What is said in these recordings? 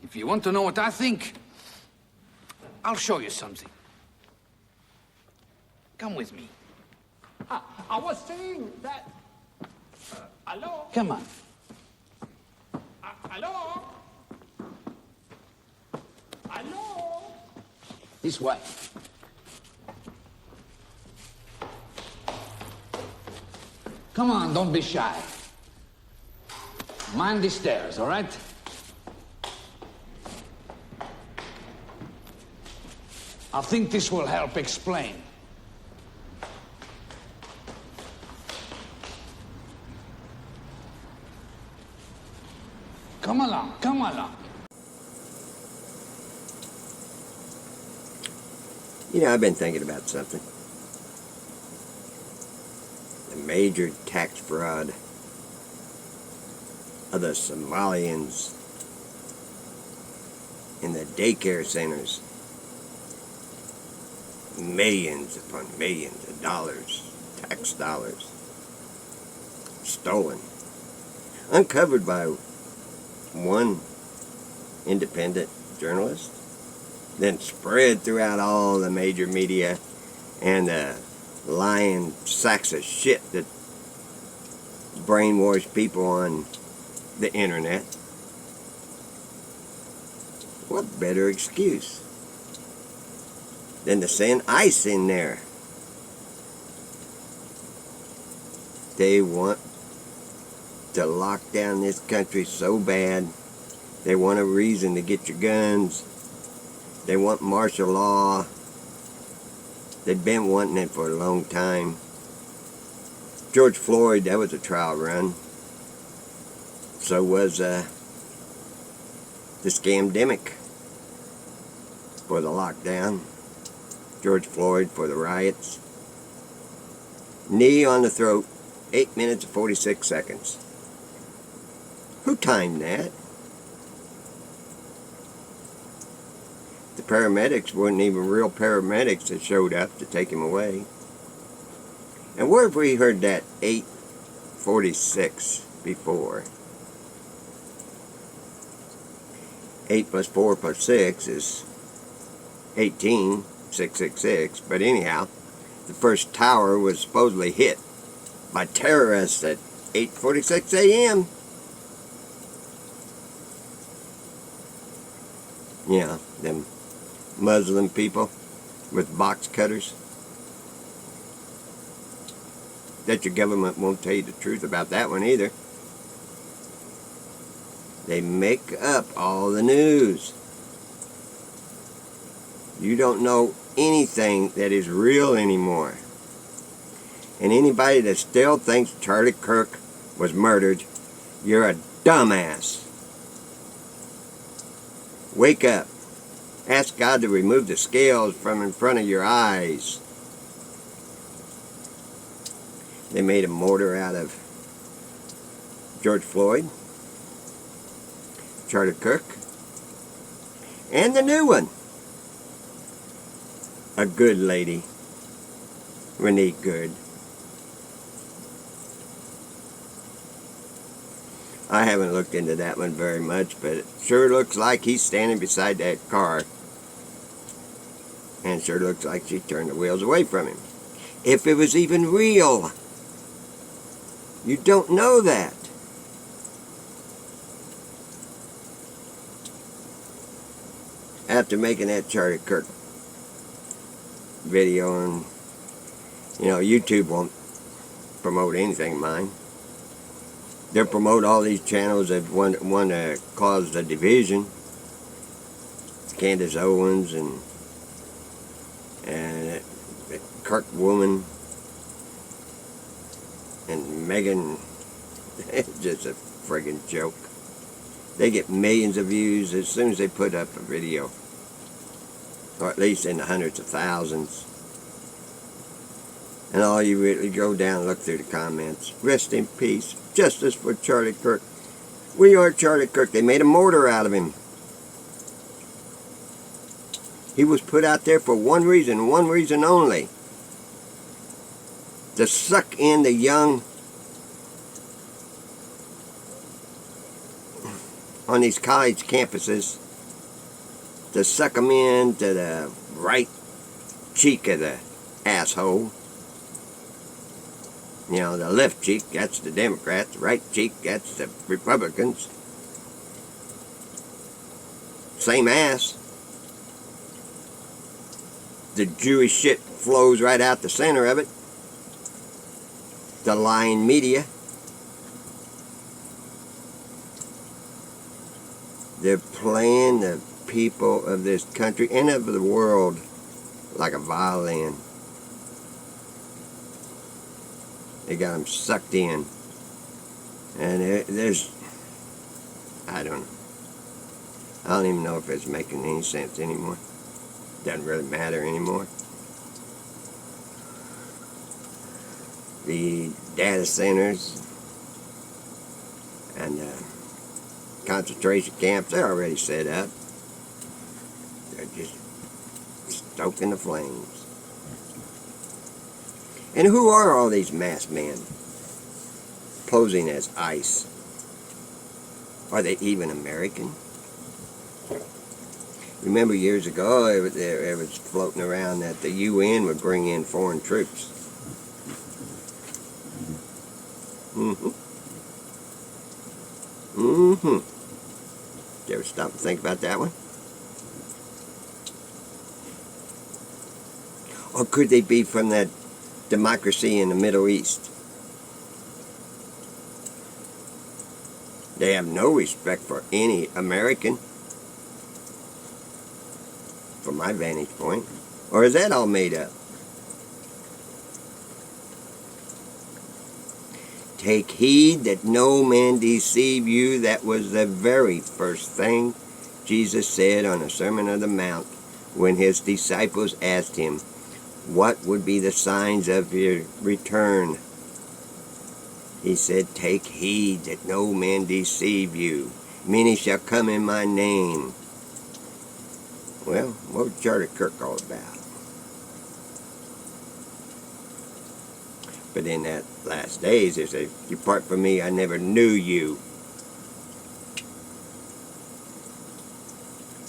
If you want to know what I think, I'll show you something. Come with me. I was saying that... hello? Come on. Hello? Hello? This way. Come on, don't be shy. Mind the stairs, all right? I think this will help explain. Come along, come along. You know, I've been thinking about something. The major tax fraud of the Somalians in the daycare centers. Millions upon millions of dollars, tax dollars, stolen. Uncovered by one independent journalist, then spread throughout all the major media and the lying sacks of shit that brainwash people on the internet. What better excuse than to send ICE in there? They want to lock down this country so bad. They want a reason to get your guns. They want martial law. They've been wanting it for a long time. George Floyd, that was a trial run. So was the scamdemic for the lockdown. George Floyd for the riots. Knee on the throat, 8 minutes and 46 seconds. Who timed that? The paramedics weren't even real paramedics that showed up to take him away. And where have we heard that 8:46 before? 8 plus 4 plus 6 is 18, 666. But anyhow, the first tower was supposedly hit by terrorists at 8:46 a.m. Yeah, them Muslim people with box cutters. Bet your government won't tell you the truth about that one either. They make up all the news. You don't know anything that is real anymore. And anybody that still thinks Charlie Kirk was murdered, you're a dumbass. Wake up. Ask God to remove the scales from in front of your eyes. They made a martyr out of George Floyd, Charlie Kirk, and the new one. A good lady, Renee Good. I haven't looked into that one very much, but it sure looks like he's standing beside that car. And it sure looks like she turned the wheels away from him. If it was even real. You don't know that. After making that Charlie Kirk video, and you know, YouTube won't promote anything of mine. They'll promote all these channels that want to cause the division. Candace Owens and the Kirk woman and Megan. It's just a friggin' joke. They get millions of views as soon as they put up a video, or at least in the hundreds of thousands. And all you really go down and look through the comments. Rest in peace. Justice for Charlie Kirk. We are Charlie Kirk. They made a martyr out of him. He was put out there for one reason only. To suck in the young on these college campuses to suck 'em into the right cheek of the asshole. You know, the left cheek, that's the Democrats. The right cheek, that's the Republicans. Same ass. The Jewish shit flows right out the center of it. The lying media. They're playing the people of this country and of the world like a violin. They got them sucked in. And there's, I don't know. I don't even know if it's making any sense anymore. Doesn't really matter anymore. The data centers and concentration camps, they're already set up. They're just stoking the flames. And who are all these masked men posing as ICE? Are they even American? Remember years ago, it was floating around that the UN would bring in foreign troops. Did you ever stop and think about that one? Or could they be from that democracy in the Middle East? They have no respect for any American, from my vantage point. Or is that all made up? Take heed that no man deceive you. That was the very first thing Jesus said on the Sermon on the Mount when his disciples asked him, what would be the signs of your return? He said, take heed that no man deceive you. Many shall come in my name. Well, what was Charlie Kirk all about? But in that last days, it says, depart from me, I never knew you.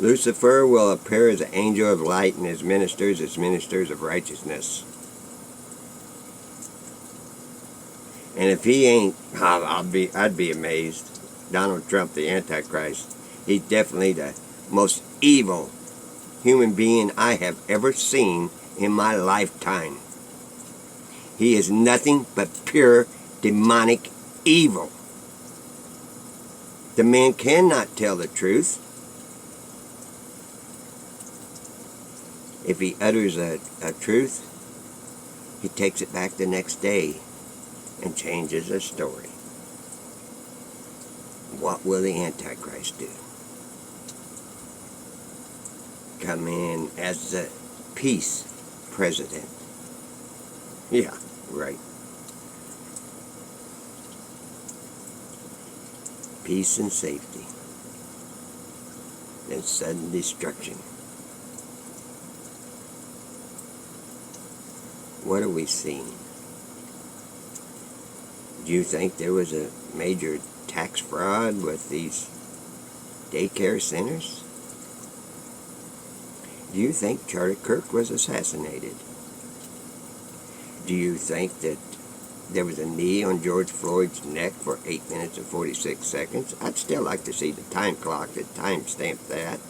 Lucifer will appear as an angel of light, and his ministers as ministers of righteousness. And if he ain't, I'd be amazed. Donald Trump, the Antichrist, he's definitely the most evil human being I have ever seen in my lifetime. He is nothing but pure demonic evil. The man cannot tell the truth. If he utters a truth, he takes it back the next day and changes the story. What will the Antichrist do? Come in as the peace president. Yeah, right. Peace and safety. Then sudden destruction. What are we seeing? Do you think there was a major tax fraud with these daycare centers? Do you think Charlie Kirk was assassinated? Do you think that there was a knee on George Floyd's neck for 8 minutes and 46 seconds? I'd still like to see the time clock that time-stamped that.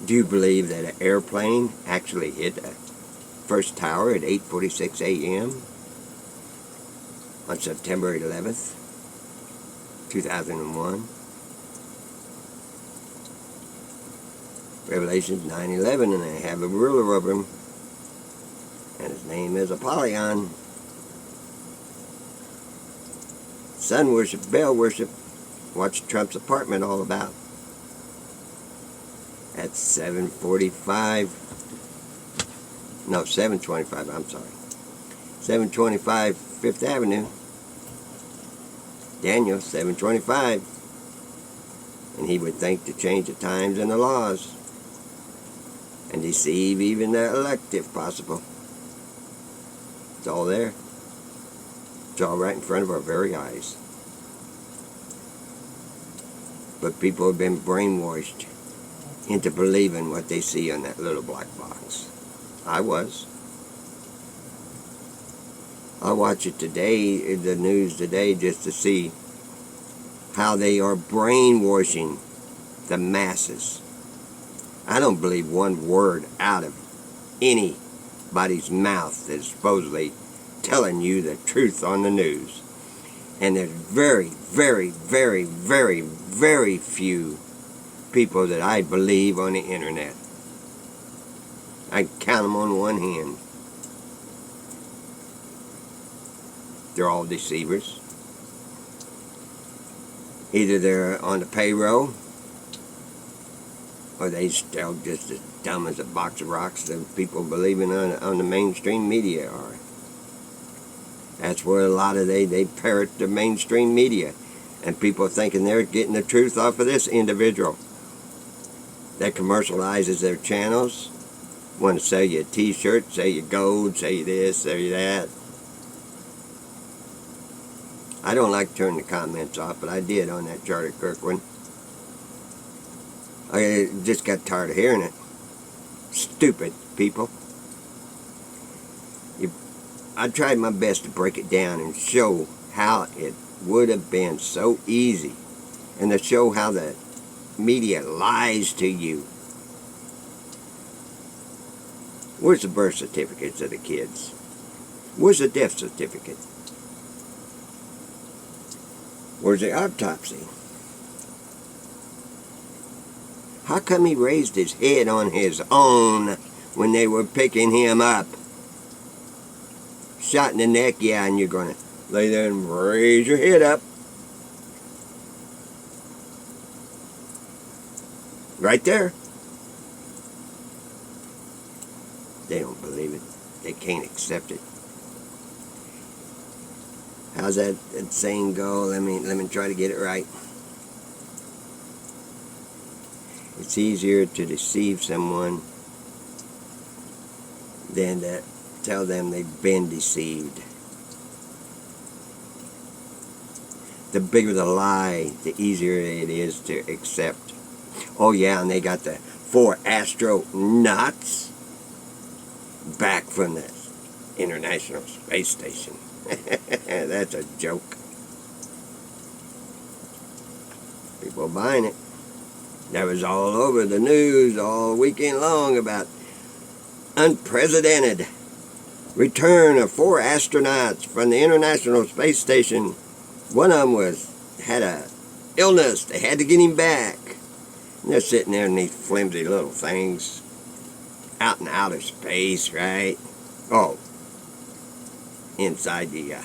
Do you believe that an airplane actually hit a first tower at 8:46 a.m. on September 11th, 2001? Revelations 9:11, and they have a ruler over him, and his name is Apollyon. Sun worship, Baal worship. What's Trump's apartment all about? At 725, I'm sorry. 725 Fifth Avenue. Daniel, 725. And he would think to change the times and the laws and deceive even the elect if possible. It's all there. It's all right in front of our very eyes. But people have been brainwashed into believing what they see on that little black box. I was. I watch it today, the news today, just to see how they are brainwashing the masses. I don't believe one word out of anybody's mouth that is supposedly telling you the truth on the news. And there's very, very, very, very, very few people that I believe on the internet. I can count them on one hand. They're all deceivers. Either they're on the payroll, or they still just as dumb as a box of rocks that people believing on the mainstream media are. That's where a lot of they parrot the mainstream media, and people thinking they're getting the truth off of this individual that commercializes their channels, want to sell you a t-shirt, sell you gold, sell you this, sell you that. I don't like to turn the comments off, but I did on that Charlie Kirk one. I just got tired of hearing it. Stupid people. I tried my best to break it down and show how it would have been so easy, and to show how the media lies to you. Where's the birth certificates of the kids? Where's the death certificate? Where's the autopsy? How come he raised his head on his own when they were picking him up? Shot in the neck, yeah, and you're going to lay there and raise your head up. Right there. They don't believe it. They can't accept it. How's that saying go? Let me try to get it right. It's easier to deceive someone than to tell them they've been deceived. The bigger the lie, the easier it is to accept. Oh yeah, and they got the 4 astronauts back from the International Space Station. That's a joke. People buying it. That was all over the news all weekend long about unprecedented return of 4 astronauts from the International Space Station. One of them had a illness. They had to get him back. And they're sitting there in these flimsy little things out in outer space, right? Oh, inside the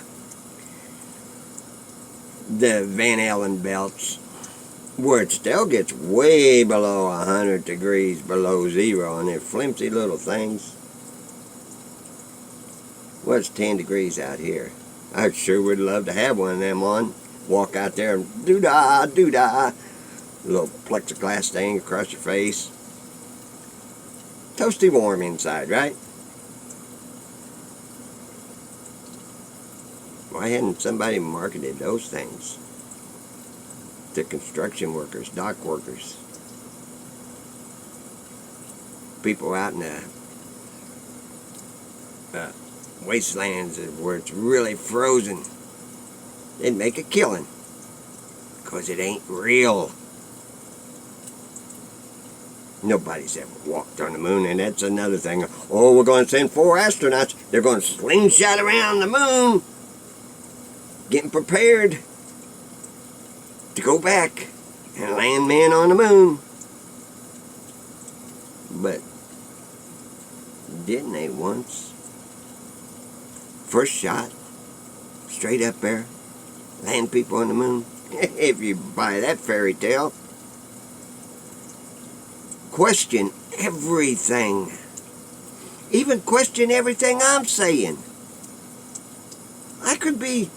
Van Allen belts, where it still gets way below 100 degrees below zero, and they're flimsy little things. Well, it's 10 degrees out here. I sure would love to have one of them on. Walk out there and doo-dah, doo-dah. A little plexiglass thing across your face. Toasty warm inside, right? Why hadn't somebody marketed those things to construction workers, dock workers, people out in the wastelands where it's really frozen? They'd make a killing because it ain't real. Nobody's ever walked on the moon, and that's another thing. Oh, we're going to send 4 astronauts. They're going to slingshot around the moon, getting prepared to go back and land men on the moon. But didn't they once? First shot, straight up there, land people on the moon. If you buy that fairy tale. Question everything. Even question everything I'm saying. I could be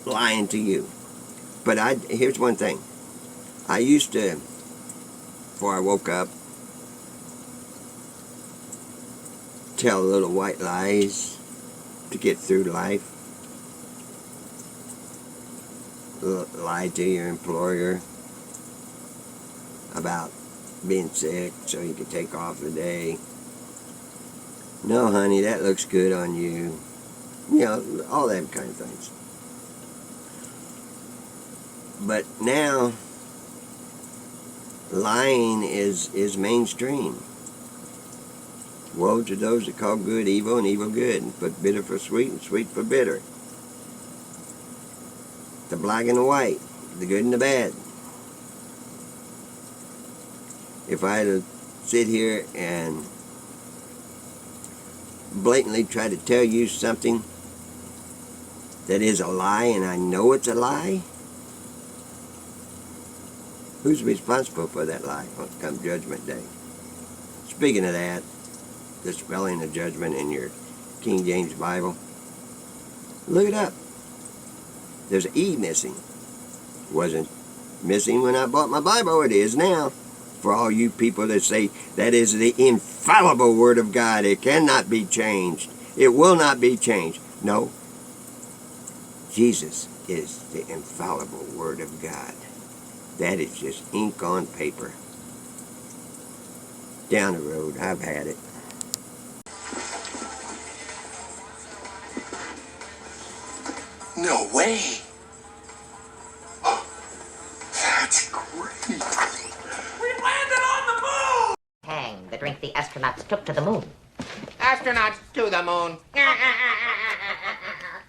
lying to you. But here's one thing. I used to, before I woke up, tell little white lies to get through life. Lie to your employer about being sick so he could take off the day. No, honey, that looks good on you. You know, all that kind of things. But now, lying is mainstream. Woe to those that call good evil and evil good, and put bitter for sweet and sweet for bitter. The black and the white, the good and the bad. If I had to sit here and blatantly try to tell you something that is a lie and I know it's a lie, who's responsible for that lie come Judgment Day? Speaking of that, the spelling of judgment in your King James Bible, look it up. There's an E missing. Wasn't missing when I bought my Bible. It is now. For all you people that say that is the infallible Word of God, it cannot be changed. It will not be changed. No. Jesus is the infallible Word of God. That is just ink on paper. Down the road, I've had it. No way. That's great. We landed on the moon! Tang, the drink the astronauts took to the moon. Astronauts to the moon.